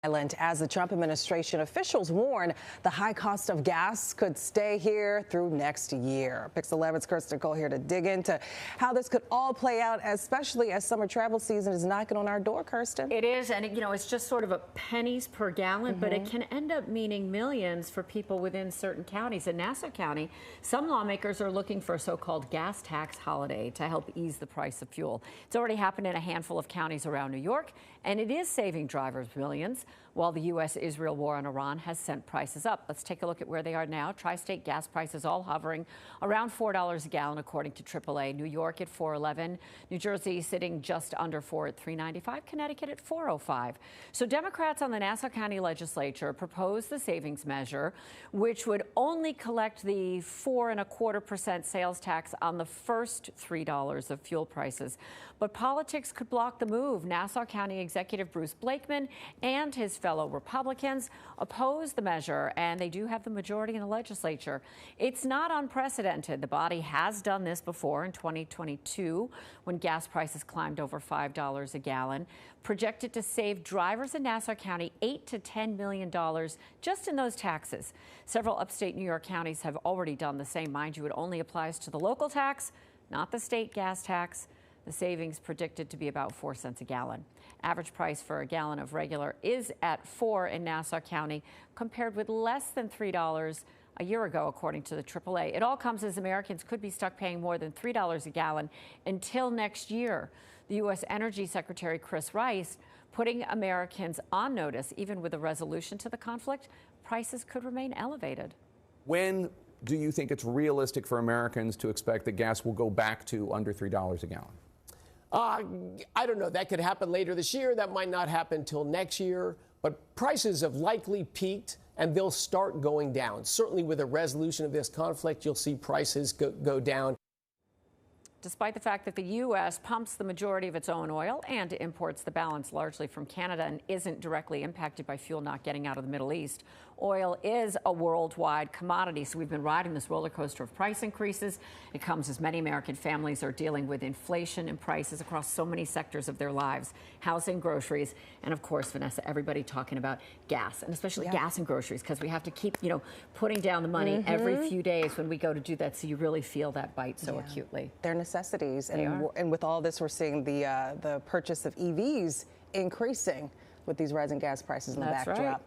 Island as the Trump administration officials warn the high cost of gas could stay here through next year. Pix 11's Kirsten Cole here to dig into how this could all play out, especially as summer travel season is knocking on our door, Kirsten. It is, and it's just sort of a pennies per gallon, but it can end up meaning millions for people within certain counties. In Nassau County, some lawmakers are looking for a so-called gas tax holiday to help ease the price of fuel. It's already happened in a handful of counties around New York, and it is saving drivers millions, while the U.S.-Israel war on Iran has sent prices up. Let's take a look at where they are now. Tri-state gas prices all hovering around $4 a gallon, according to AAA. New York at $4.11, New Jersey sitting just under $4 at $3.95, Connecticut at $4.05. So Democrats on the Nassau County legislature proposed the savings measure, which would only collect the 4.25% sales tax on the first $3 of fuel prices. But politics could block the move. Nassau County Executive Bruce Blakeman and his fellow Republicans oppose the measure, and they do have the majority in the legislature. It's not unprecedented. The body has done this before in 2022 when gas prices climbed over $5 a gallon, projected to save drivers in Nassau County $8 to $10 million just in those taxes. Several upstate New York counties have already done the same. Mind you, it only applies to the local tax, not the state gas tax. The savings predicted to be about 4 cents a gallon. Average price for a gallon of regular is at $4 in Nassau County, compared with less than $3 a year ago, according to the AAA. It all comes as Americans could be stuck paying more than $3 a gallon until next year. The U.S. Energy Secretary Chris Rice putting Americans on notice. Even with a resolution to the conflict, prices could remain elevated. When do you think it's realistic for Americans to expect that gas will go back to under $3 a gallon? I don't know. That could happen later this year. That might not happen till next year. But prices have likely peaked, and they'll start going down. Certainly with a resolution of this conflict, you'll see prices go down. Despite the fact that the U.S. pumps the majority of its own oil and imports the balance largely from Canada and isn't directly impacted by fuel not getting out of the Middle East, oil is a worldwide commodity. So we've been riding this roller coaster of price increases. It comes as many American families are dealing with inflation and prices across so many sectors of their lives: housing, groceries, and of course, Vanessa, everybody talking about gas, and especially gas and groceries, because we have to keep, putting down the money every few days when we go to do that. So you really feel that bite so acutely. They're necessities, and with all this, we're seeing the purchase of EVs increasing with these rising gas prices in the backdrop. Right.